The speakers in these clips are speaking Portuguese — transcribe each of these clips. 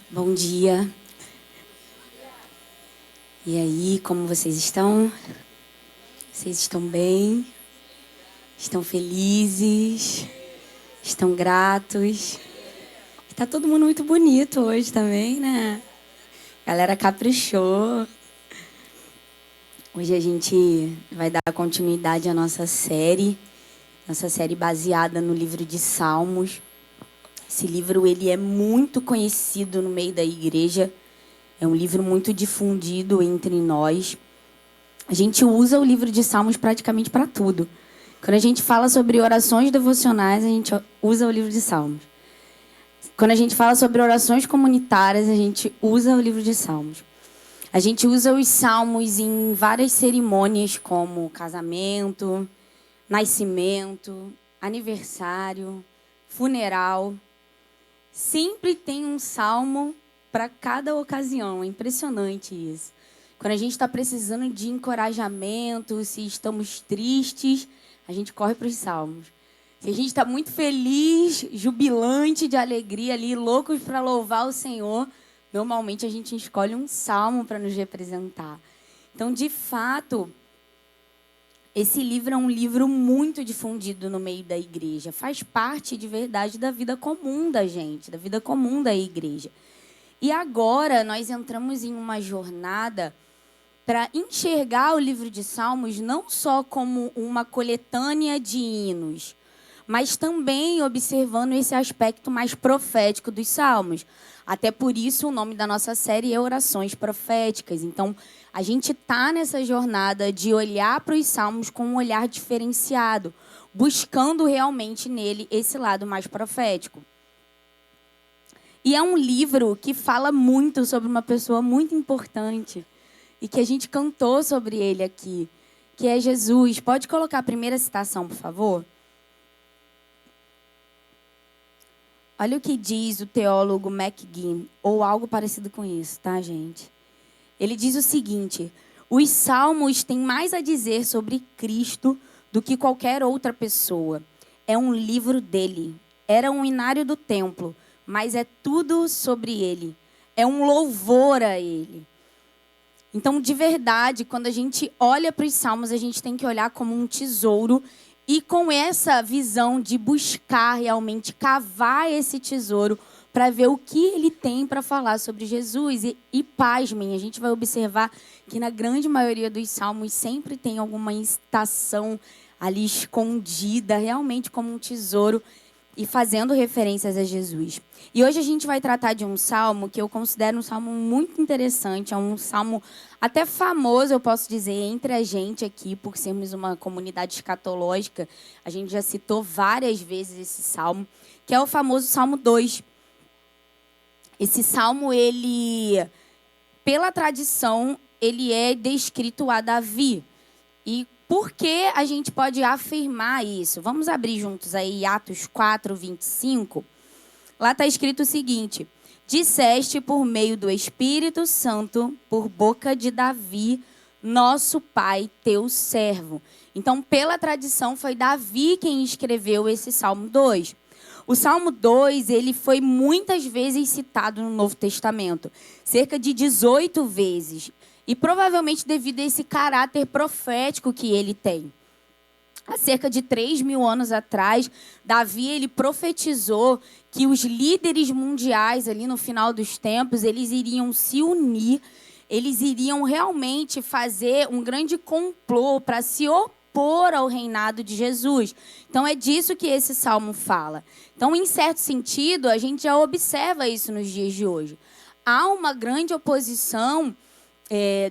Bom dia. E aí, como vocês estão? Vocês estão bem? Estão felizes? Estão gratos? Tá todo mundo muito bonito hoje também, né? A galera caprichou. Hoje a gente vai dar continuidade à nossa série baseada no livro de Salmos. Esse livro ele é muito conhecido no meio da igreja. É um livro muito difundido entre nós. A gente usa o livro de Salmos praticamente para tudo. Quando a gente fala sobre orações devocionais, a gente usa o livro de Salmos. Quando a gente fala sobre orações comunitárias, a gente usa o livro de Salmos. A gente usa os salmos em várias cerimônias, como casamento, nascimento, aniversário, funeral. Sempre tem um salmo para cada ocasião. É impressionante isso. Quando a gente está precisando de encorajamento, se estamos tristes, a gente corre para os salmos. Se a gente está muito feliz, jubilante de alegria ali, loucos para louvar o Senhor, normalmente a gente escolhe um salmo para nos representar. Então, de fato, esse livro é um livro muito difundido no meio da igreja. Faz parte de verdade da vida comum da gente, da vida comum da igreja. E agora nós entramos em uma jornada para enxergar o livro de Salmos não só como uma coletânea de hinos, mas também observando esse aspecto mais profético dos Salmos. Até por isso o nome da nossa série é Orações Proféticas. Então, a gente está nessa jornada de olhar para os Salmos com um olhar diferenciado, buscando realmente nele esse lado mais profético. E é um livro que fala muito sobre uma pessoa muito importante e que a gente cantou sobre ele aqui, que é Jesus. Pode colocar a primeira citação, por favor? Olha o que diz o teólogo McGee, ou algo parecido com isso, tá, gente? Ele diz o seguinte: os salmos têm mais a dizer sobre Cristo do que qualquer outra pessoa. É um livro dele. Era um inário do templo, mas é tudo sobre ele. É um louvor a ele. Então, de verdade, quando a gente olha para os salmos, a gente tem que olhar como um tesouro e com essa visão de buscar realmente cavar esse tesouro para ver o que ele tem para falar sobre Jesus. E pasmem, a gente vai observar que na grande maioria dos salmos sempre tem alguma estação ali escondida, realmente como um tesouro, e fazendo referências a Jesus. E hoje a gente vai tratar de um salmo que eu considero um salmo muito interessante, é um salmo até famoso, eu posso dizer, entre a gente aqui, por sermos uma comunidade escatológica. A gente já citou várias vezes esse salmo, que é o famoso Salmo 2. Esse salmo, ele, pela tradição, ele é descrito a Davi. E por que a gente pode afirmar isso? Vamos abrir juntos aí Atos 4, 25. Lá está escrito o seguinte: disseste por meio do Espírito Santo, por boca de Davi, nosso pai, teu servo. Então, pela tradição, foi Davi quem escreveu esse Salmo 2. O Salmo 2, ele foi muitas vezes citado no Novo Testamento, cerca de 18 vezes. E provavelmente devido a esse caráter profético que ele tem. Há cerca de 3.000 anos atrás, Davi ele profetizou que os líderes mundiais, ali no final dos tempos, eles iriam se unir, eles iriam realmente fazer um grande complô para se opor ao reinado de Jesus. Então, é disso que esse salmo fala. Então, em certo sentido, a gente já observa isso nos dias de hoje. Há uma grande oposição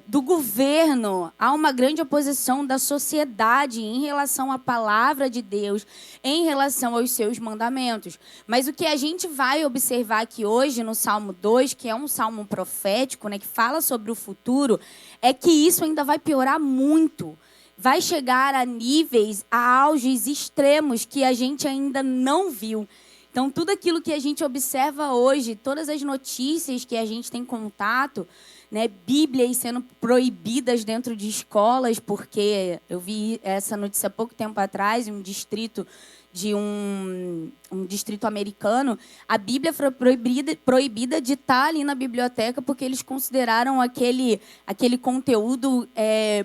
do governo, há uma grande oposição da sociedade em relação à palavra de Deus, em relação aos seus mandamentos. Mas o que a gente vai observar aqui hoje no Salmo 2, que é um salmo profético, né, que fala sobre o futuro, é que isso ainda vai piorar muito. Vai chegar a níveis, a auges extremos que a gente ainda não viu. Então, tudo aquilo que a gente observa hoje, todas as notícias que a gente tem contato, né, Bíblias sendo proibidas dentro de escolas, porque eu vi essa notícia há pouco tempo atrás, em um distrito de um distrito americano, a Bíblia foi proibida de estar ali na biblioteca porque eles consideraram aquele conteúdo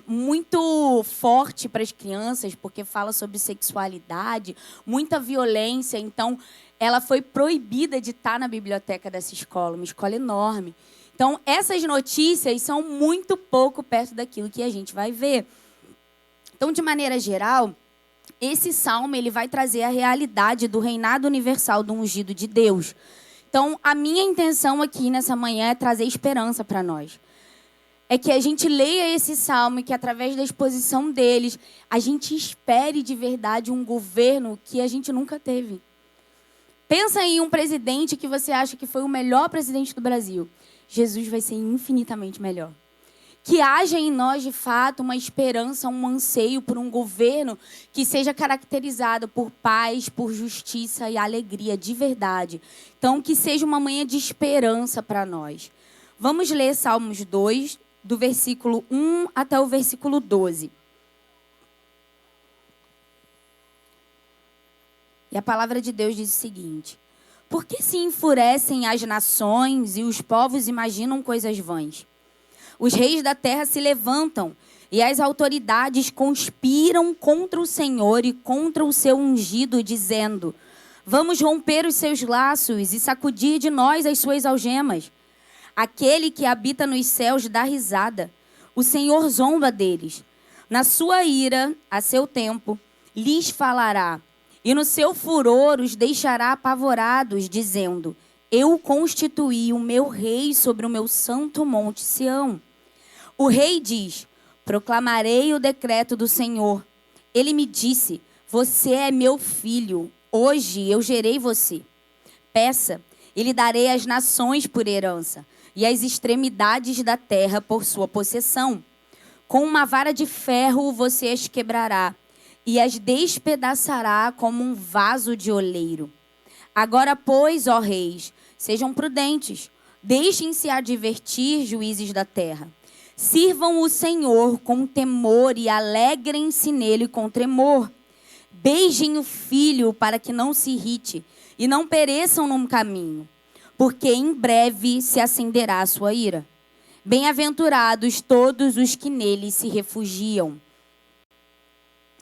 muito forte para as crianças, porque fala sobre sexualidade, muita violência. Então, ela foi proibida de estar na biblioteca dessa escola, uma escola enorme. Então, essas notícias são muito pouco perto daquilo que a gente vai ver. Então, de maneira geral, esse salmo ele vai trazer a realidade do reinado universal do ungido de Deus. Então, a minha intenção aqui nessa manhã é trazer esperança para nós. É que a gente leia esse salmo e que, através da exposição deles, a gente espere de verdade um governo que a gente nunca teve. Pensa em um presidente que você acha que foi o melhor presidente do Brasil. Jesus vai ser infinitamente melhor. Que haja em nós, de fato, uma esperança, um anseio por um governo que seja caracterizado por paz, por justiça e alegria de verdade. Então, que seja uma manhã de esperança para nós. Vamos ler Salmos 2, do versículo 1 até o versículo 12. E a palavra de Deus diz o seguinte: por que se enfurecem as nações e os povos imaginam coisas vãs? Os reis da terra se levantam e as autoridades conspiram contra o Senhor e contra o seu ungido, dizendo: vamos romper os seus laços e sacudir de nós as suas algemas. Aquele que habita nos céus dá risada. O Senhor zomba deles. Na sua ira, a seu tempo, lhes falará. E no seu furor os deixará apavorados, dizendo: eu constituí o meu rei sobre o meu santo monte Sião. O rei diz: proclamarei o decreto do Senhor. Ele me disse: você é meu filho, hoje eu gerei você. Peça, e lhe darei as nações por herança, e as extremidades da terra por sua possessão. Com uma vara de ferro você as quebrará, e as despedaçará como um vaso de oleiro. Agora, pois, ó reis, sejam prudentes, deixem-se advertir, juízes da terra. Sirvam o Senhor com temor e alegrem-se nele com tremor. Beijem o filho para que não se irrite e não pereçam no caminho, porque em breve se acenderá a sua ira. Bem-aventurados todos os que nele se refugiam.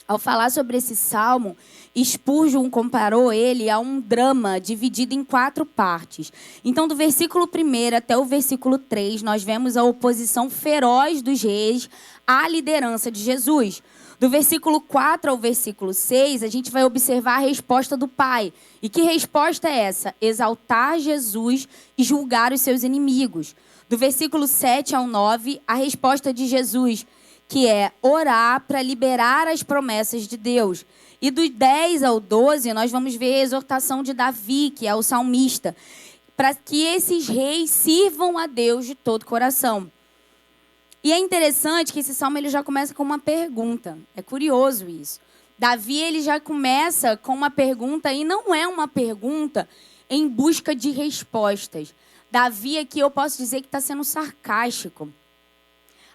Ao falar sobre esse salmo, Spurgeon comparou ele a um drama dividido em 4 partes. Então, do versículo 1 até o versículo 3, nós vemos a oposição feroz dos reis à liderança de Jesus. Do versículo 4 ao versículo 6, a gente vai observar a resposta do Pai. E que resposta é essa? Exaltar Jesus e julgar os seus inimigos. Do versículo 7 ao 9, a resposta de Jesus, que é orar para liberar as promessas de Deus. E do 10 ao 12, nós vamos ver a exortação de Davi, que é o salmista, para que esses reis sirvam a Deus de todo o coração. E é interessante que esse salmo ele já começa com uma pergunta. É curioso isso. Davi ele já começa com uma pergunta, e não é uma pergunta em busca de respostas. Davi aqui eu posso dizer que está sendo sarcástico.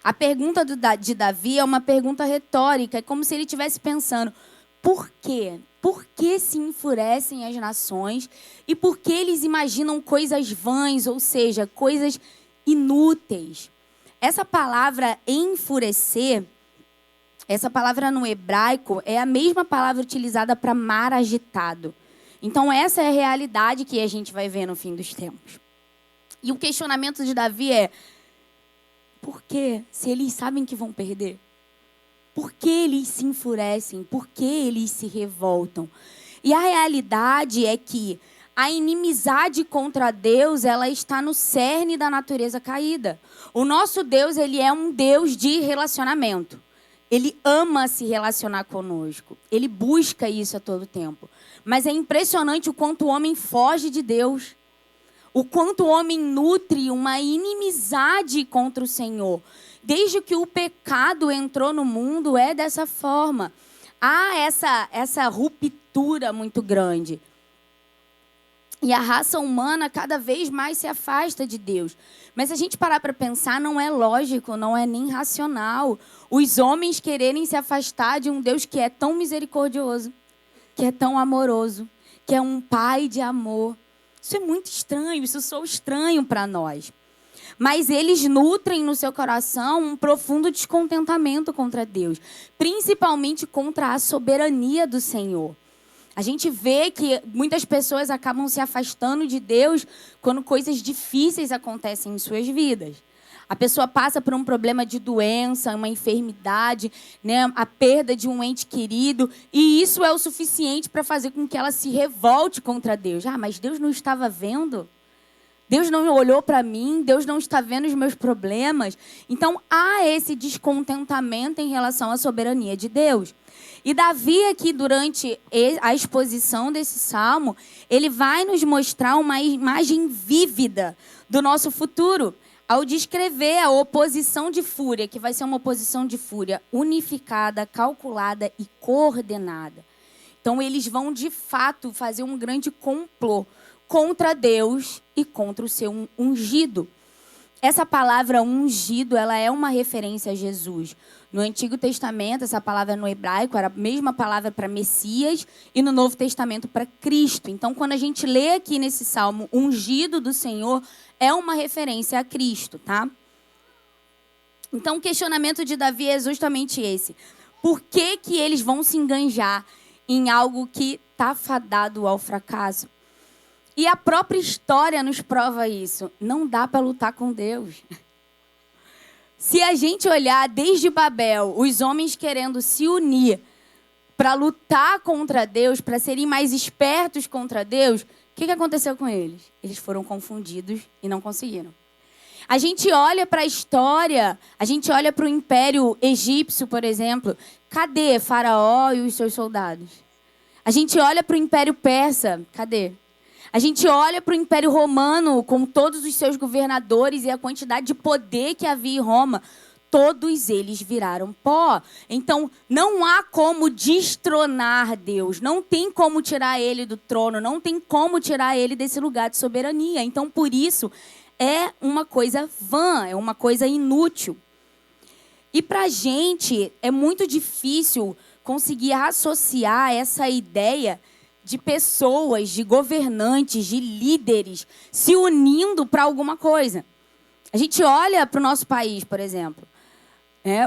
A pergunta de Davi é uma pergunta retórica. É como se ele estivesse pensando: por quê? Por que se enfurecem as nações? E por que eles imaginam coisas vãs, ou seja, coisas inúteis? Essa palavra enfurecer, essa palavra no hebraico, é a mesma palavra utilizada para mar agitado. Então, essa é a realidade que a gente vai ver no fim dos tempos. E o questionamento de Davi é: por quê? Se eles sabem que vão perder? Por que eles se enfurecem? Por que eles se revoltam? E a realidade é que a inimizade contra Deus, ela está no cerne da natureza caída. O nosso Deus, ele é um Deus de relacionamento. Ele ama se relacionar conosco. Ele busca isso a todo tempo. Mas é impressionante o quanto o homem foge de Deus. O quanto o homem nutre uma inimizade contra o Senhor. Desde que o pecado entrou no mundo, é dessa forma. Há essa ruptura muito grande. E a raça humana cada vez mais se afasta de Deus. Mas se a gente parar para pensar, não é lógico, não é nem racional os homens quererem se afastar de um Deus que é tão misericordioso, que é tão amoroso, que é um pai de amor. Isso é muito estranho, isso soa estranho para nós. Mas eles nutrem no seu coração um profundo descontentamento contra Deus, principalmente contra a soberania do Senhor. A gente vê que muitas pessoas acabam se afastando de Deus quando coisas difíceis acontecem em suas vidas. A pessoa passa por um problema de doença, uma enfermidade, né, a perda de um ente querido, e isso é o suficiente para fazer com que ela se revolte contra Deus. Ah, mas Deus não estava vendo? Deus não olhou para mim? Deus não está vendo os meus problemas? Então, há esse descontentamento em relação à soberania de Deus. E Davi aqui, durante a exposição desse salmo, ele vai nos mostrar uma imagem vívida do nosso futuro, ao descrever a oposição de fúria, que vai ser uma oposição de fúria unificada, calculada e coordenada. Então, eles vão, de fato, fazer um grande complô contra Deus e contra o seu ungido. Essa palavra ungido, ela é uma referência a Jesus. No Antigo Testamento, essa palavra no hebraico era a mesma palavra para Messias e no Novo Testamento para Cristo. Então, quando a gente lê aqui nesse salmo, ungido do Senhor, é uma referência a Cristo, tá? Então, o questionamento de Davi é justamente esse. Por que que eles vão se enganjar em algo que está fadado ao fracasso? E a própria história nos prova isso. Não dá para lutar com Deus. Se a gente olhar desde Babel, os homens querendo se unir para lutar contra Deus, para serem mais espertos contra Deus, o que aconteceu com eles? Eles foram confundidos e não conseguiram. A gente olha para a história, a gente olha para o Império Egípcio, por exemplo. Cadê Faraó e os seus soldados? A gente olha para o Império Persa. Cadê? A gente olha para o Império Romano, com todos os seus governadores e a quantidade de poder que havia em Roma. Todos eles viraram pó. Então, não há como destronar Deus. Não tem como tirar ele do trono. Não tem como tirar ele desse lugar de soberania. Então, por isso, é uma coisa vã, é uma coisa inútil. E para a gente, é muito difícil conseguir associar essa ideia de pessoas, de governantes, de líderes se unindo para alguma coisa. A gente olha para o nosso país, por exemplo.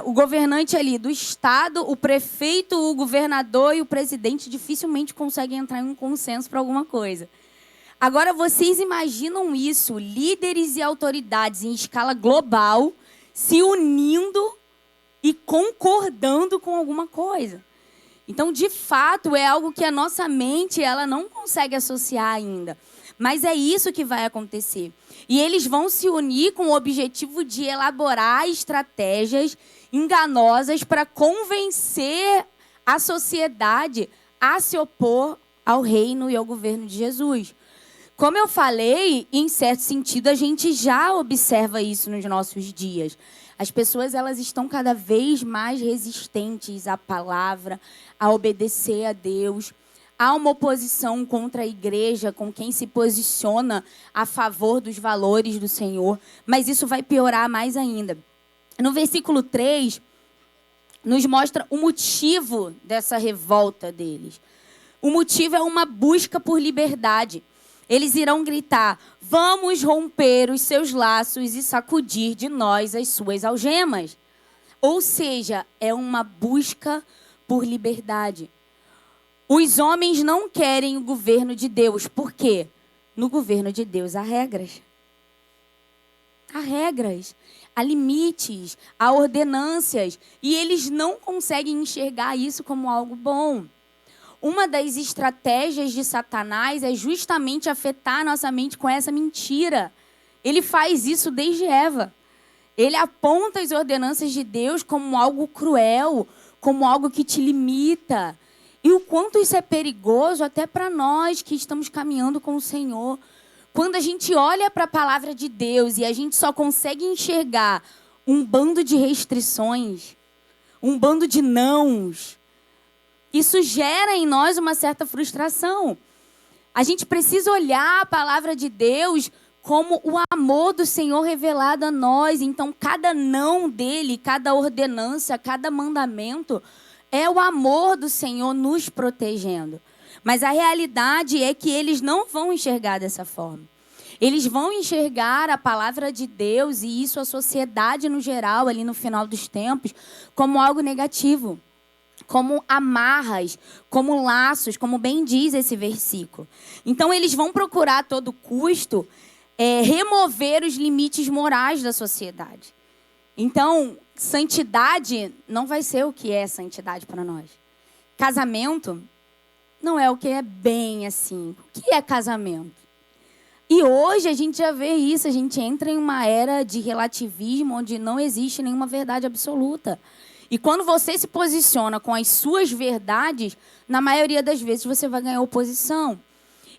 O governante ali do estado, o prefeito, o governador e o presidente dificilmente conseguem entrar em um consenso para alguma coisa. Agora, vocês imaginam isso, líderes e autoridades em escala global se unindo e concordando com alguma coisa. Então, de fato, é algo que a nossa mente ela não consegue associar ainda. Mas é isso que vai acontecer. E eles vão se unir com o objetivo de elaborar estratégias enganosas para convencer a sociedade a se opor ao reino e ao governo de Jesus. Como eu falei, em certo sentido, a gente já observa isso nos nossos dias. As pessoas elas estão cada vez mais resistentes à palavra, a obedecer a Deus. Há uma oposição contra a igreja, com quem se posiciona a favor dos valores do Senhor. Mas isso vai piorar mais ainda. No versículo 3, nos mostra o motivo dessa revolta deles. O motivo é uma busca por liberdade. Eles irão gritar: vamos romper os seus laços e sacudir de nós as suas algemas. Ou seja, é uma busca por liberdade. Os homens não querem o governo de Deus. Por quê? No governo de Deus há regras. Há regras, há limites, há ordenâncias. E eles não conseguem enxergar isso como algo bom. Uma das estratégias de Satanás é justamente afetar a nossa mente com essa mentira. Ele faz isso desde Eva. Ele aponta as ordenanças de Deus como algo cruel, como algo que te limita. E o quanto isso é perigoso até para nós que estamos caminhando com o Senhor. Quando a gente olha para a palavra de Deus e a gente só consegue enxergar um bando de restrições, um bando de nãos, isso gera em nós uma certa frustração. A gente precisa olhar a palavra de Deus como o amor do Senhor revelado a nós. Então, cada não dele, cada ordenança, cada mandamento é o amor do Senhor nos protegendo. Mas a realidade é que eles não vão enxergar dessa forma. Eles vão enxergar a palavra de Deus e isso a sociedade no geral, ali no final dos tempos, como algo negativo. Como amarras, como laços, como bem diz esse versículo. Então, eles vão procurar a todo custo remover os limites morais da sociedade. Então, santidade não vai ser o que é santidade para nós. Casamento não é o que é bem assim. O que é casamento? E hoje a gente já vê isso, a gente entra em uma era de relativismo onde não existe nenhuma verdade absoluta. E quando você se posiciona com as suas verdades, na maioria das vezes você vai ganhar oposição.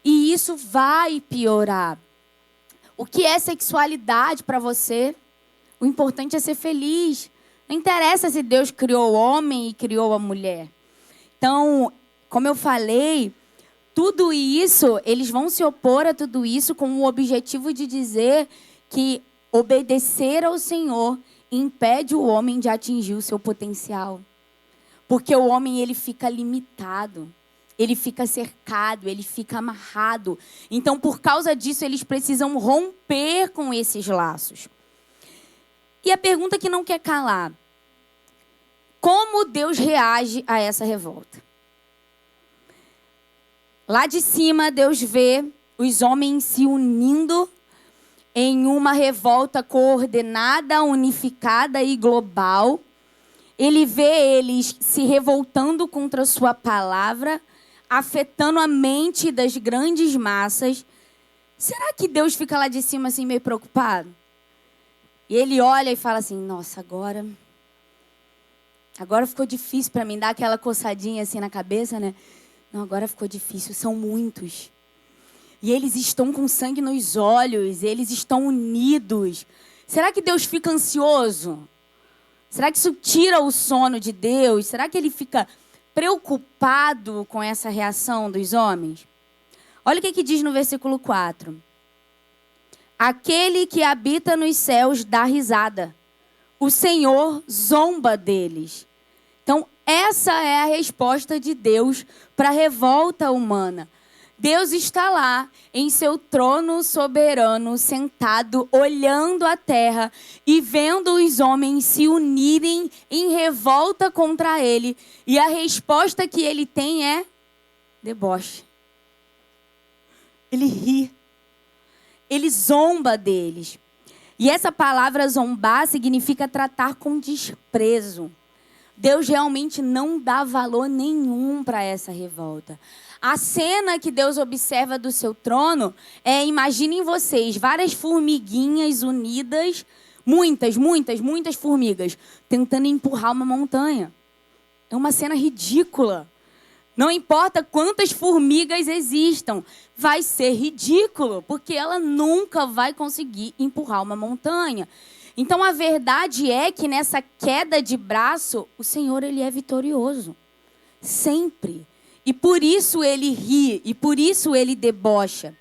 E isso vai piorar. O que é sexualidade para você? O importante é ser feliz. Não interessa se Deus criou o homem e criou a mulher. Então, como eu falei, tudo isso, eles vão se opor a tudo isso com o objetivo de dizer que obedecer ao Senhor impede o homem de atingir o seu potencial. Porque o homem, ele fica limitado, ele fica cercado, ele fica amarrado. Então, por causa disso, eles precisam romper com esses laços. E a pergunta que não quer calar: como Deus reage a essa revolta? Lá de cima, Deus vê os homens se unindo em uma revolta coordenada, unificada e global. Ele vê eles se revoltando contra a sua palavra, afetando a mente das grandes massas. Será que Deus fica lá de cima assim meio preocupado? E ele olha e fala assim: nossa, agora ficou difícil para mim, dar aquela coçadinha assim na cabeça, né? Não, agora ficou difícil, são muitos. E eles estão com sangue nos olhos, eles estão unidos. Será que Deus fica ansioso? Será que isso tira o sono de Deus? Será que ele fica preocupado com essa reação dos homens? Olha o que diz no versículo 4. Aquele que habita nos céus dá risada. O Senhor zomba deles. Então, essa é a resposta de Deus para a revolta humana. Deus está lá em seu trono soberano, sentado, olhando a terra e vendo os homens se unirem em revolta contra ele. E a resposta que ele tem é deboche. Ele ri. Ele zomba deles. E essa palavra zombar significa tratar com desprezo. Deus realmente não dá valor nenhum para essa revolta. A cena que Deus observa do seu trono imaginem vocês, várias formiguinhas unidas, muitas formigas, tentando empurrar uma montanha. É uma cena ridícula. Não importa quantas formigas existam, vai ser ridículo, porque ela nunca vai conseguir empurrar uma montanha. Então, a verdade é que nessa queda de braço, o Senhor, ele é vitorioso. Sempre. E por isso ele ri, e por isso ele debocha.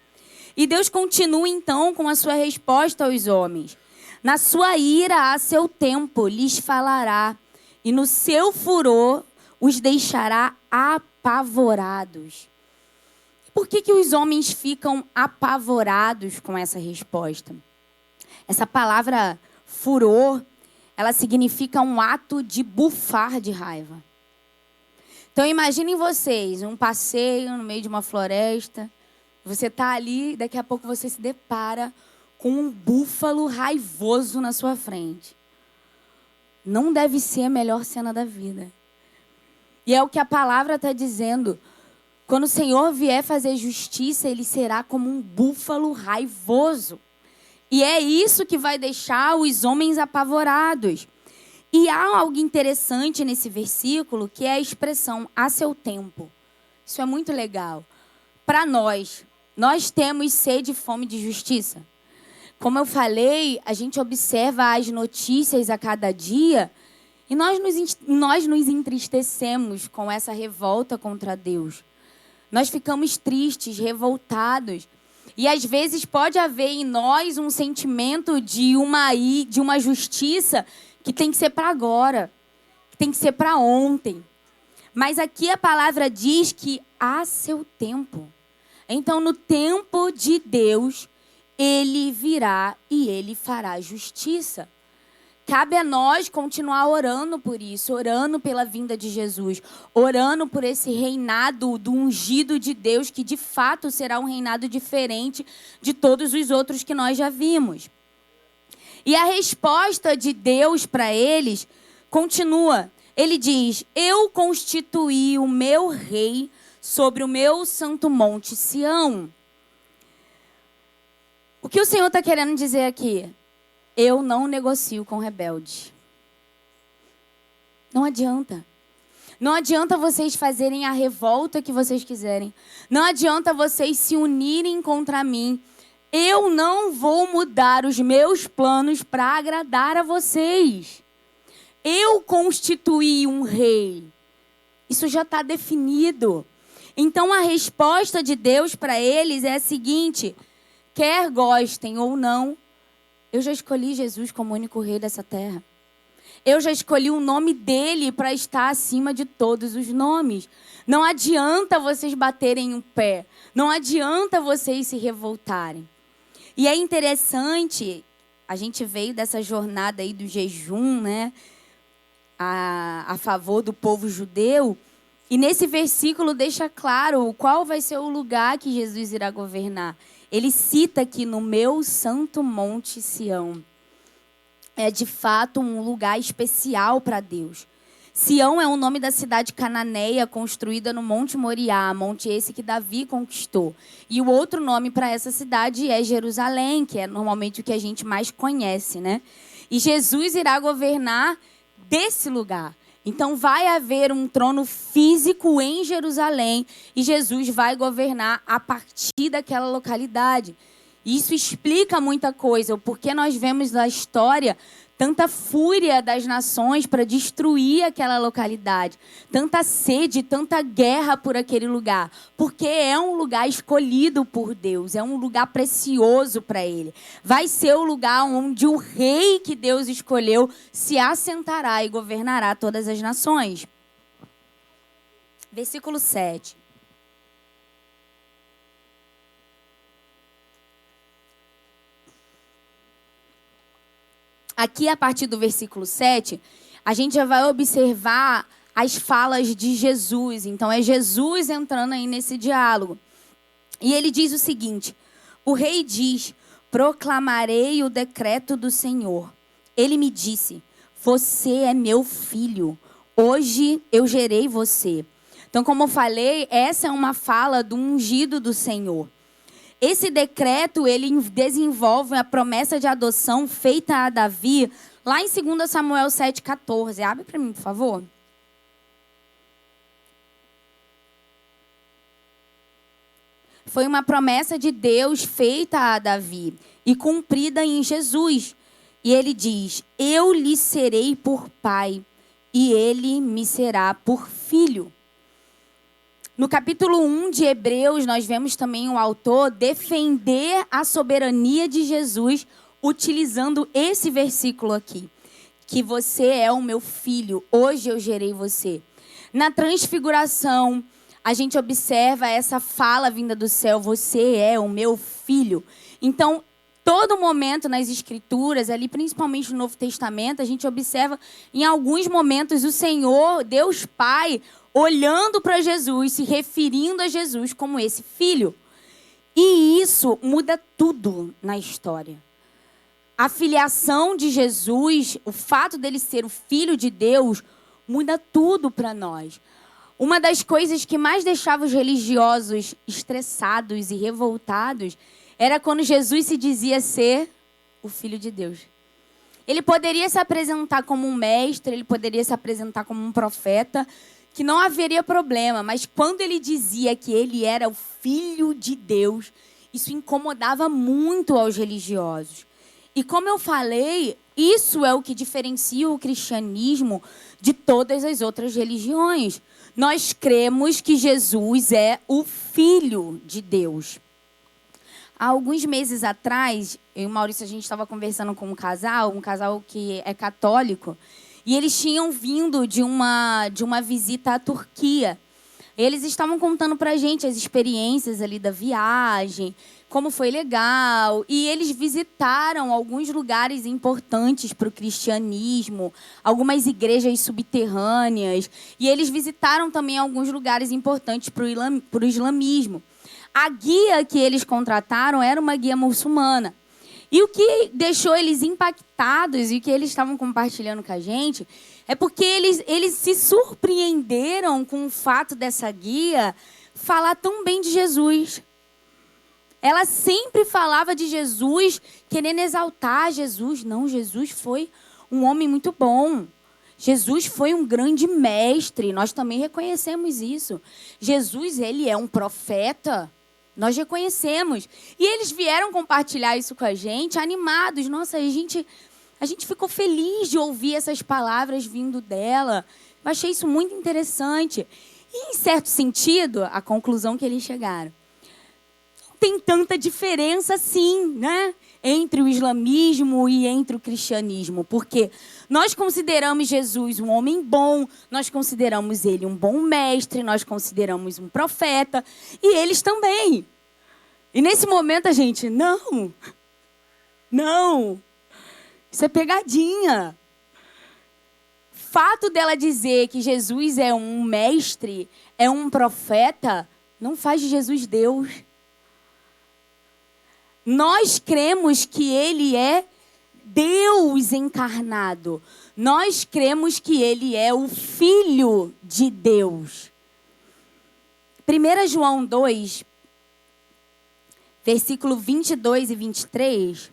E Deus continua, então, com a sua resposta aos homens. Na sua ira, a seu tempo, lhes falará, e no seu furor, os deixará apavorados. Por que os homens ficam apavorados com essa resposta? Essa palavra furor, ela significa um ato de bufar de raiva. Então, imaginem vocês, um passeio no meio de uma floresta. Você está ali, daqui a pouco você se depara com um búfalo raivoso na sua frente. Não deve ser a melhor cena da vida. E é o que a palavra está dizendo. Quando o Senhor vier fazer justiça, ele será como um búfalo raivoso. E é isso que vai deixar os homens apavorados. E há algo interessante nesse versículo, que é a expressão "a seu tempo". Isso é muito legal. Para nós temos sede e fome de justiça. Como eu falei, a gente observa as notícias a cada dia e nós nos entristecemos com essa revolta contra Deus. Nós ficamos tristes, revoltados. E às vezes pode haver em nós um sentimento de uma justiça que tem que ser para agora, que tem que ser para ontem. Mas aqui a palavra diz que há seu tempo. Então, no tempo de Deus, Ele virá e Ele fará justiça. Cabe a nós continuar orando por isso, orando pela vinda de Jesus, orando por esse reinado do ungido de Deus, que de fato será um reinado diferente de todos os outros que nós já vimos. E a resposta de Deus para eles continua. Ele diz: eu constituí o meu rei sobre o meu santo monte Sião. O que o Senhor está querendo dizer aqui? Eu não negocio com rebeldes. Não adianta. Não adianta vocês fazerem a revolta que vocês quiserem. Não adianta vocês se unirem contra mim. Eu não vou mudar os meus planos para agradar a vocês. Eu constituí um rei. Isso já está definido. Então a resposta de Deus para eles é a seguinte: quer gostem ou não, eu já escolhi Jesus como único rei dessa terra. Eu já escolhi o nome dele para estar acima de todos os nomes. Não adianta vocês baterem o pé. Não adianta vocês se revoltarem. E é interessante, a gente veio dessa jornada aí do jejum, né? A favor do povo judeu. E nesse versículo deixa claro qual vai ser o lugar que Jesus irá governar. Ele cita aqui no meu santo monte Sião. É de fato um lugar especial para Deus. Sião é o nome da cidade cananeia construída no Monte Moriá, monte esse que Davi conquistou. E o outro nome para essa cidade é Jerusalém, que é normalmente o que a gente mais conhece, né? E Jesus irá governar desse lugar. Então vai haver um trono físico em Jerusalém e Jesus vai governar a partir daquela localidade. Isso explica muita coisa, porque nós vemos na história tanta fúria das nações para destruir aquela localidade, tanta sede, tanta guerra por aquele lugar, porque é um lugar escolhido por Deus, é um lugar precioso para Ele. Vai ser o lugar onde o rei que Deus escolheu se assentará e governará todas as nações. Versículo 7. Aqui, a partir do versículo 7, a gente já vai observar as falas de Jesus. Então, é Jesus entrando aí nesse diálogo. E ele diz o seguinte: o rei diz: proclamarei o decreto do Senhor. Ele me disse: você é meu filho. Hoje eu gerei você. Então, como eu falei, essa é uma fala do ungido do Senhor. Esse decreto, ele desenvolve a promessa de adoção feita a Davi, lá em 2 Samuel 7,14. Abre para mim, por favor. Foi uma promessa de Deus feita a Davi e cumprida em Jesus. E ele diz: eu lhe serei por pai e ele me será por filho. No capítulo 1 de Hebreus, nós vemos também o autor defender a soberania de Jesus utilizando esse versículo aqui. Que você é o meu filho, hoje eu gerei você. Na transfiguração, a gente observa essa fala vinda do céu: você é o meu filho. Então, todo momento nas Escrituras, ali principalmente no Novo Testamento, a gente observa em alguns momentos o Senhor, Deus Pai, olhando para Jesus, se referindo a Jesus como esse filho. E isso muda tudo na história. A filiação de Jesus, o fato dele ser o filho de Deus, muda tudo para nós. Uma das coisas que mais deixava os religiosos estressados e revoltados era quando Jesus se dizia ser o filho de Deus. Ele poderia se apresentar como um mestre, ele poderia se apresentar como um profeta, que não haveria problema, mas quando ele dizia que ele era o filho de Deus, isso incomodava muito aos religiosos. E como eu falei, isso é o que diferencia o cristianismo de todas as outras religiões. Nós cremos que Jesus é o Filho de Deus. Há alguns meses atrás, eu e o Maurício, a gente estava conversando com um casal que é católico, e eles tinham vindo de uma visita à Turquia. Eles estavam contando para a gente as experiências ali da viagem, como foi legal. E eles visitaram alguns lugares importantes para o cristianismo, algumas igrejas subterrâneas. E eles visitaram também alguns lugares importantes para o islamismo. A guia que eles contrataram era uma guia muçulmana. E o que deixou eles impactados e o que eles estavam compartilhando com a gente é porque eles se surpreenderam com o fato dessa guia falar tão bem de Jesus. Ela sempre falava de Jesus, querendo exaltar Jesus. Não, Jesus foi um homem muito bom. Jesus foi um grande mestre. Nós também reconhecemos isso. Jesus, ele é um profeta. Nós reconhecemos. E eles vieram compartilhar isso com a gente, animados. Nossa, a gente ficou feliz de ouvir essas palavras vindo dela. Eu achei isso muito interessante. E, em certo sentido, a conclusão que eles chegaram. Não tem tanta diferença, assim, né? Entre o islamismo e entre o cristianismo. Porque nós consideramos Jesus um homem bom, nós consideramos ele um bom mestre, nós consideramos um profeta, e eles também. E nesse momento a gente, não, isso é pegadinha. Fato dela dizer que Jesus é um mestre, é um profeta, não faz de Jesus Deus. Nós cremos que ele é Deus encarnado. Nós cremos que ele é o Filho de Deus. 1 João 2, versículo 22 e 23.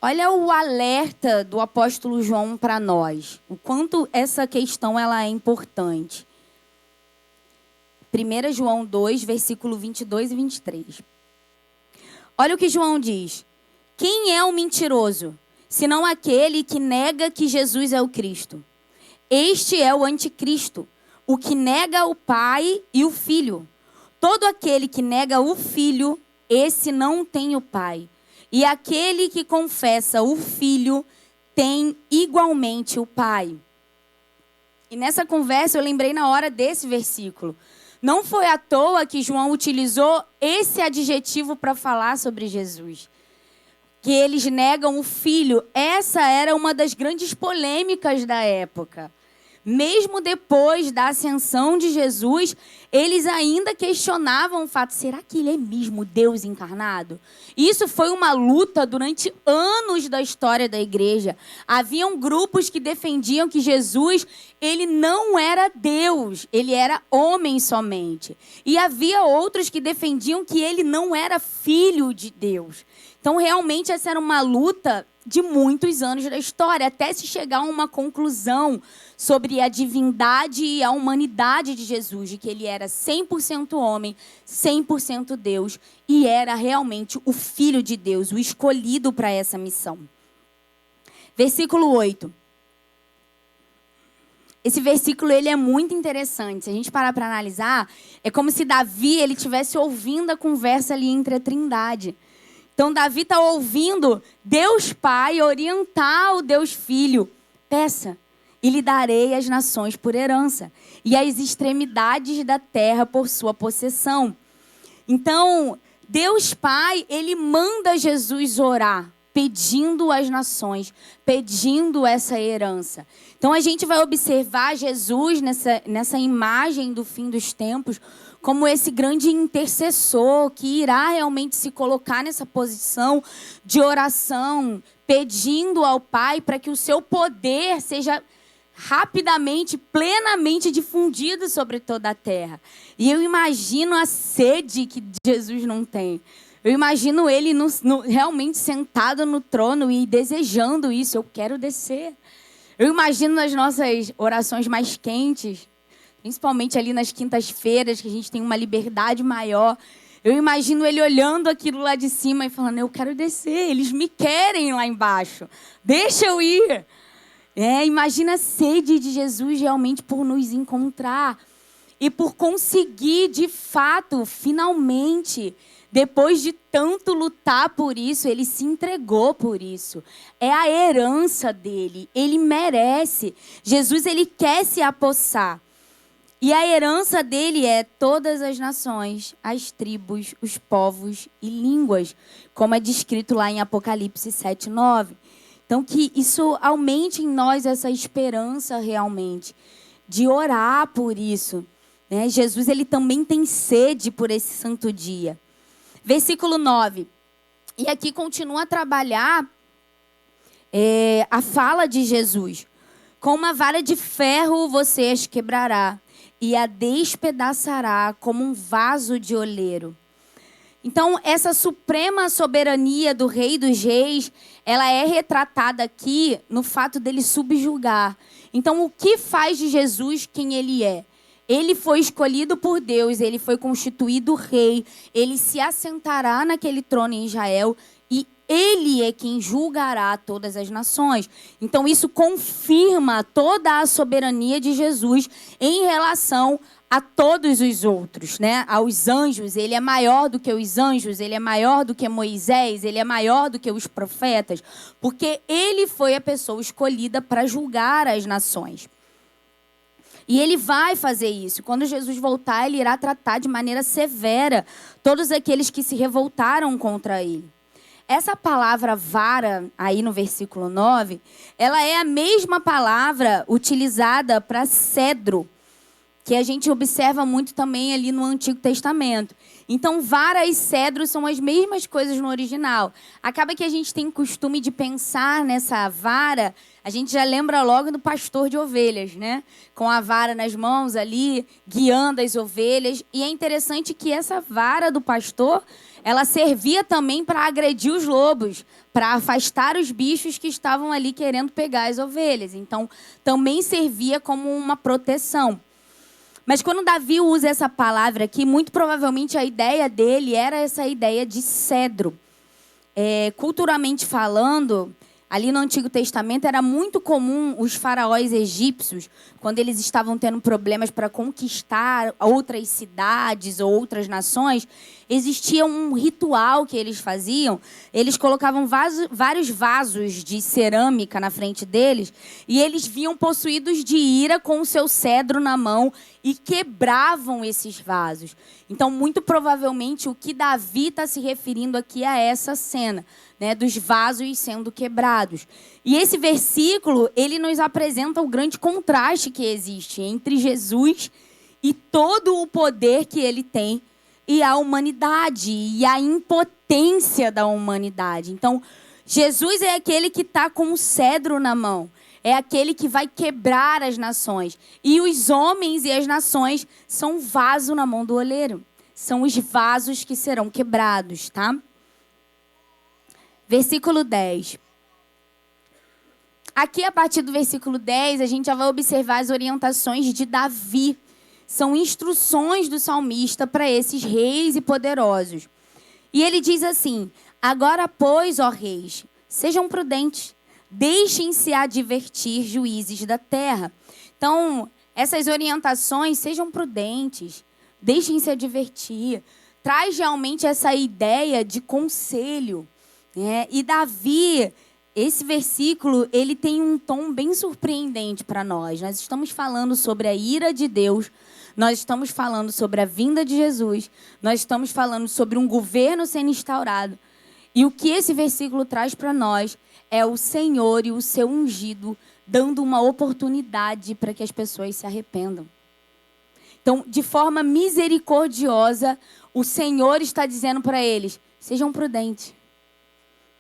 Olha o alerta do apóstolo João para nós. O quanto essa questão ela é importante. 1 João 2, versículo 22 e 23. Olha o que João diz. Quem é o mentiroso, senão aquele que nega que Jesus é o Cristo? Este é o anticristo, o que nega o Pai e o Filho. Todo aquele que nega o Filho, esse não tem o Pai. E aquele que confessa o Filho tem igualmente o Pai. E nessa conversa eu lembrei na hora desse versículo. Não foi à toa que João utilizou esse adjetivo para falar sobre Jesus. Que eles negam o Filho. Essa era uma das grandes polêmicas da época. Mesmo depois da ascensão de Jesus, eles ainda questionavam o fato, será que ele é mesmo Deus encarnado? Isso foi uma luta durante anos da história da igreja. Haviam grupos que defendiam que Jesus, ele não era Deus, ele era homem somente. E havia outros que defendiam que ele não era filho de Deus. Então, realmente, essa era uma luta de muitos anos da história, até se chegar a uma conclusão sobre a divindade e a humanidade de Jesus, de que ele era 100% homem, 100% Deus, e era realmente o Filho de Deus, o escolhido para essa missão. Versículo 8. Esse versículo ele é muito interessante. Se a gente parar para analisar, é como se Davi ele estivesse ouvindo a conversa ali entre a Trindade. Então, Davi está ouvindo Deus Pai orientar o Deus Filho. Peça, e lhe darei as nações por herança, e as extremidades da terra por sua possessão. Então, Deus Pai, ele manda Jesus orar, pedindo as nações, pedindo essa herança. Então, a gente vai observar Jesus nessa imagem do fim dos tempos, como esse grande intercessor que irá realmente se colocar nessa posição de oração, pedindo ao Pai para que o seu poder seja rapidamente, plenamente difundido sobre toda a terra. E eu imagino a sede que Jesus não tem. Eu imagino ele realmente sentado no trono e desejando isso. Eu quero descer. Eu imagino nas nossas orações mais quentes, principalmente ali nas quintas-feiras, que a gente tem uma liberdade maior. Eu imagino ele olhando aquilo lá de cima e falando, eu quero descer, eles me querem lá embaixo, deixa eu ir. Imagina a sede de Jesus realmente por nos encontrar e por conseguir, de fato, finalmente, depois de tanto lutar por isso, ele se entregou por isso. É a herança dele, ele merece. Jesus, ele quer se apossar. E a herança dele é todas as nações, as tribos, os povos e línguas, como é descrito lá em Apocalipse 7:9. Então, que isso aumente em nós essa esperança realmente, de orar por isso. Né? Jesus, ele também tem sede por esse santo dia. Versículo 9. E aqui continua a trabalhar a fala de Jesus. Com uma vara de ferro você as quebrará e a despedaçará como um vaso de oleiro. Então, essa suprema soberania do Rei dos Reis, ela é retratada aqui no fato dele subjugar. Então, o que faz de Jesus quem ele é? Ele foi escolhido por Deus, ele foi constituído rei, ele se assentará naquele trono em Israel e ele é quem julgará todas as nações. Então, isso confirma toda a soberania de Jesus em relação a todos os outros, né? Aos anjos, ele é maior do que os anjos, ele é maior do que Moisés, ele é maior do que os profetas, porque ele foi a pessoa escolhida para julgar as nações. E ele vai fazer isso. Quando Jesus voltar, ele irá tratar de maneira severa todos aqueles que se revoltaram contra ele. Essa palavra vara, aí no versículo 9, ela é a mesma palavra utilizada para cedro, que a gente observa muito também ali no Antigo Testamento. Então, vara e cedro são as mesmas coisas no original. Acaba que a gente tem costume de pensar nessa vara, a gente já lembra logo do pastor de ovelhas, né? Com a vara nas mãos ali, guiando as ovelhas. E é interessante que essa vara do pastor, ela servia também para agredir os lobos, para afastar os bichos que estavam ali querendo pegar as ovelhas. Então, também servia como uma proteção. Mas quando Davi usa essa palavra aqui, muito provavelmente a ideia dele era essa ideia de cedro. Culturalmente falando, ali no Antigo Testamento era muito comum os faraós egípcios, quando eles estavam tendo problemas para conquistar outras cidades ou outras nações, existia um ritual que eles faziam. Eles colocavam vários vasos de cerâmica na frente deles e eles vinham possuídos de ira com o seu cedro na mão e quebravam esses vasos. Então, muito provavelmente, o que Davi está se referindo aqui é essa cena, né, dos vasos sendo quebrados. E esse versículo, ele nos apresenta o grande contraste que existe entre Jesus e todo o poder que ele tem e a humanidade e a impotência da humanidade. Então, Jesus é aquele que está com o cedro na mão. É aquele que vai quebrar as nações. E os homens e as nações são vaso na mão do oleiro. São os vasos que serão quebrados, tá? Versículo 10. Aqui, a partir do versículo 10, a gente já vai observar as orientações de Davi. São instruções do salmista para esses reis e poderosos. E ele diz assim: agora, pois, ó reis, sejam prudentes, deixem-se advertir, juízes da terra. Então, essas orientações, sejam prudentes, deixem-se advertir. Traz realmente essa ideia de conselho, né? E Davi, esse versículo, ele tem um tom bem surpreendente para nós. Nós estamos falando sobre a ira de Deus, nós estamos falando sobre a vinda de Jesus, nós estamos falando sobre um governo sendo instaurado. E o que esse versículo traz para nós é o Senhor e o seu ungido dando uma oportunidade para que as pessoas se arrependam. Então, de forma misericordiosa, o Senhor está dizendo para eles: sejam prudentes,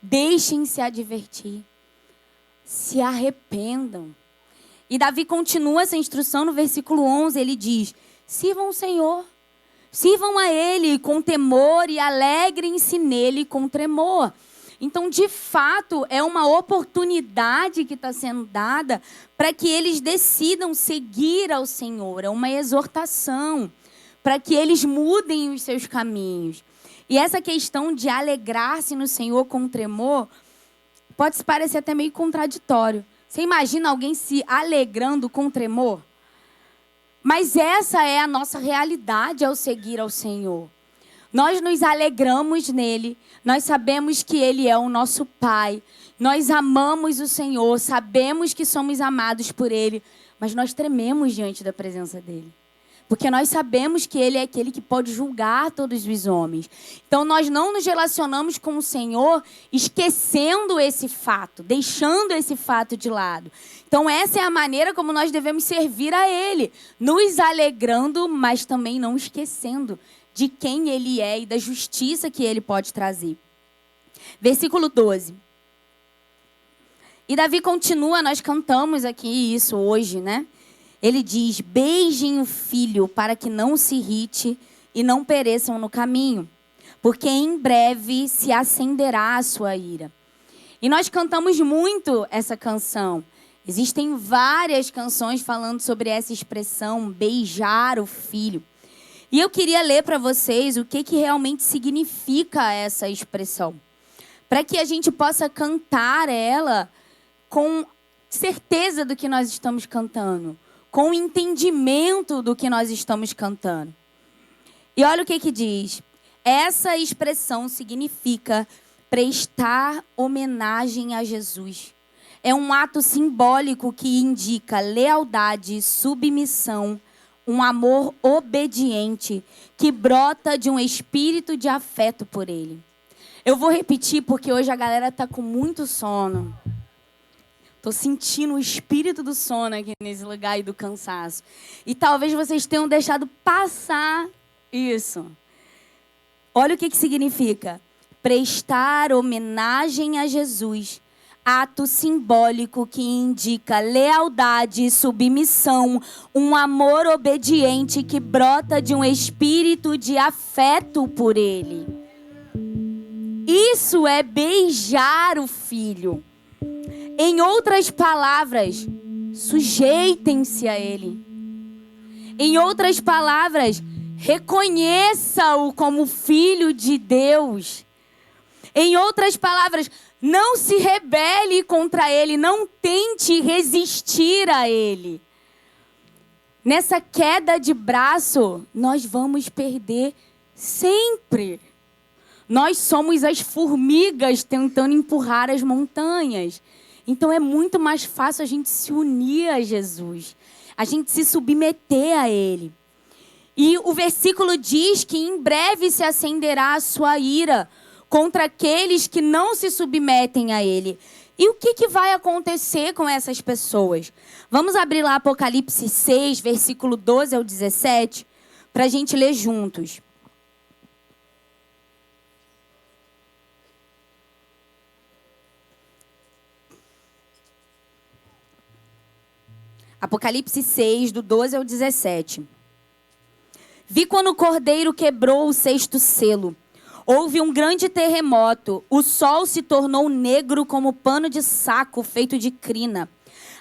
deixem-se advertir, se arrependam. E Davi continua essa instrução no versículo 11, ele diz: sirvam o Senhor, sirvam a Ele com temor e alegrem-se nele com tremor. Então, de fato, é uma oportunidade que está sendo dada para que eles decidam seguir ao Senhor. É uma exortação para que eles mudem os seus caminhos. E essa questão de alegrar-se no Senhor com tremor pode parecer até meio contraditório. Você imagina alguém se alegrando com tremor? Mas essa é a nossa realidade ao seguir ao Senhor. Nós nos alegramos nele, nós sabemos que ele é o nosso Pai, nós amamos o Senhor, sabemos que somos amados por ele, mas nós trememos diante da presença dele. Porque nós sabemos que ele é aquele que pode julgar todos os homens. Então nós não nos relacionamos com o Senhor esquecendo esse fato, deixando esse fato de lado. Então essa é a maneira como nós devemos servir a ele, nos alegrando, mas também não esquecendo de quem ele é e da justiça que ele pode trazer. Versículo 12. E Davi continua, nós cantamos aqui isso hoje, né? Ele diz: beijem o filho para que não se irrite e não pereçam no caminho, porque em breve se acenderá a sua ira. E nós cantamos muito essa canção. Existem várias canções falando sobre essa expressão, beijar o filho. E eu queria ler para vocês o que realmente significa essa expressão, para que a gente possa cantar ela com certeza do que nós estamos cantando, com entendimento do que nós estamos cantando. E olha o que diz. Essa expressão significa prestar homenagem a Jesus. É um ato simbólico que indica lealdade, submissão, um amor obediente que brota de um espírito de afeto por ele. Eu vou repetir porque hoje a galera está com muito sono. Estou sentindo o espírito do sono aqui nesse lugar e do cansaço. E talvez vocês tenham deixado passar isso. Olha o que significa. Prestar homenagem a Jesus. Ato simbólico que indica lealdade, submissão, um amor obediente que brota de um espírito de afeto por ele. Isso é beijar o filho. Em outras palavras, sujeitem-se a ele. Em outras palavras, reconheça-o como filho de Deus. Em outras palavras, não se rebele contra ele, não tente resistir a ele. Nessa queda de braço, nós vamos perder sempre. Nós somos as formigas tentando empurrar as montanhas. Então é muito mais fácil a gente se unir a Jesus, a gente se submeter a ele. E o versículo diz que em breve se acenderá a sua ira contra aqueles que não se submetem a ele. E o que vai acontecer com essas pessoas? Vamos abrir lá Apocalipse 6, versículo 12 ao 17, para a gente ler juntos. Apocalipse 6, do 12 ao 17. Vi quando o cordeiro quebrou o sexto selo. Houve um grande terremoto. O sol se tornou negro como pano de saco feito de crina.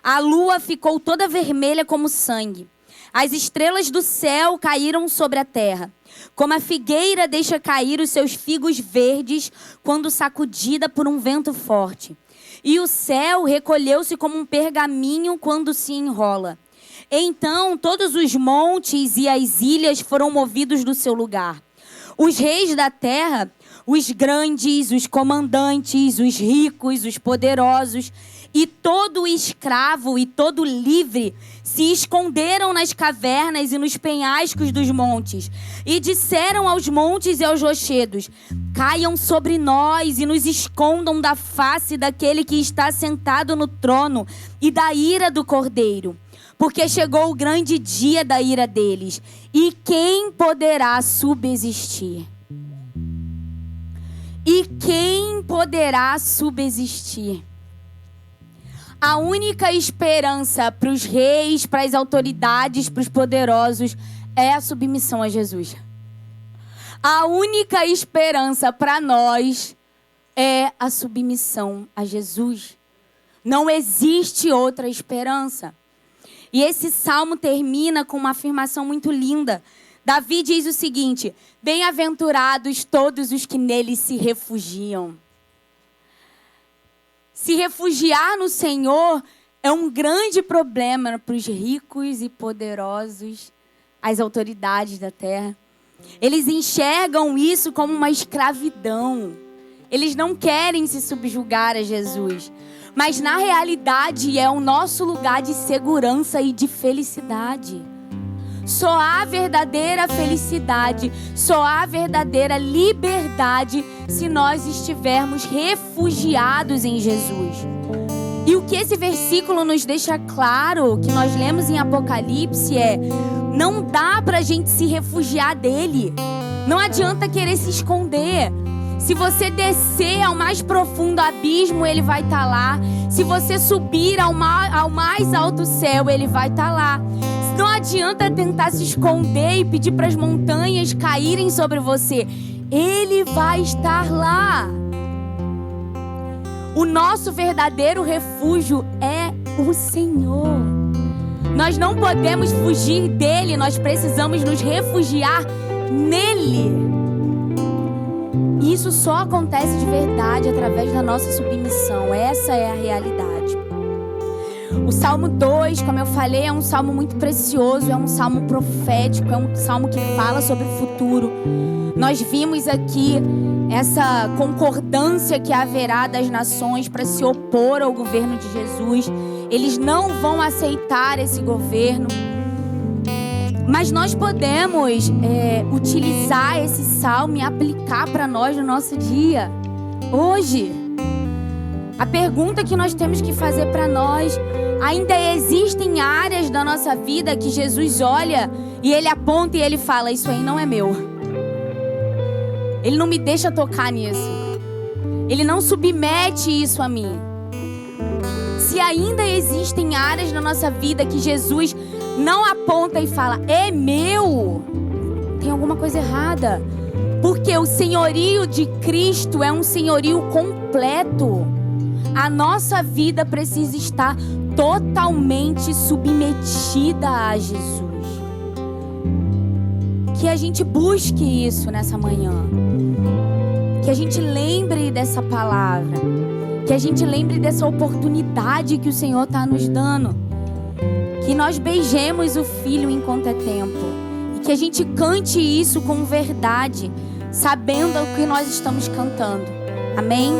A lua ficou toda vermelha como sangue. As estrelas do céu caíram sobre a terra, como a figueira deixa cair os seus figos verdes quando sacudida por um vento forte. E o céu recolheu-se como um pergaminho quando se enrola. Então todos os montes e as ilhas foram movidos do seu lugar. Os reis da terra, os grandes, os comandantes, os ricos, os poderosos, e todo escravo e todo livre se esconderam nas cavernas e nos penhascos dos montes. E disseram aos montes e aos rochedos: caiam sobre nós e nos escondam da face daquele que está sentado no trono e da ira do Cordeiro. Porque chegou o grande dia da ira deles. E quem poderá subsistir? E quem poderá subsistir? A única esperança para os reis, para as autoridades, para os poderosos é a submissão a Jesus. A única esperança para nós é a submissão a Jesus. Não existe outra esperança. E esse salmo termina com uma afirmação muito linda. Davi diz o seguinte: bem-aventurados todos os que nele se refugiam. Se refugiar no Senhor é um grande problema para os ricos e poderosos, as autoridades da terra. Eles enxergam isso como uma escravidão. Eles não querem se subjugar a Jesus. Mas na realidade é o nosso lugar de segurança e de felicidade. Só há verdadeira felicidade, só há verdadeira liberdade se nós estivermos refugiados em Jesus. E o que esse versículo nos deixa claro, que nós lemos em Apocalipse, é: não dá pra gente se refugiar dele. Não adianta querer se esconder. Se você descer ao mais profundo abismo, ele vai estar lá. Se você subir ao mais alto céu, ele vai estar lá. Não adianta tentar se esconder e pedir para as montanhas caírem sobre você. Ele vai estar lá. O nosso verdadeiro refúgio é o Senhor. Nós não podemos fugir dele, nós precisamos nos refugiar nele. E isso só acontece de verdade através da nossa submissão. Essa é a realidade. O Salmo 2, como eu falei, é um salmo muito precioso, é um salmo profético, é um salmo que fala sobre o futuro. Nós vimos aqui essa concordância que haverá das nações para se opor ao governo de Jesus. Eles não vão aceitar esse governo. Mas nós podemos utilizar esse salmo e aplicar para nós no nosso dia, hoje. A pergunta que nós temos que fazer para nós: ainda existem áreas da nossa vida que Jesus olha e Ele aponta e Ele fala: isso aí não é meu. Ele não me deixa tocar nisso. Ele não submete isso a mim. Se ainda existem áreas na nossa vida que Jesus não aponta e fala: é meu, tem alguma coisa errada. Porque o senhorio de Cristo é um senhorio completo. A nossa vida precisa estar totalmente submetida a Jesus. Que a gente busque isso nessa manhã. Que a gente lembre dessa palavra. Que a gente lembre dessa oportunidade que o Senhor está nos dando. Que nós beijemos o Filho enquanto é tempo. E que a gente cante isso com verdade, sabendo o que nós estamos cantando. Amém?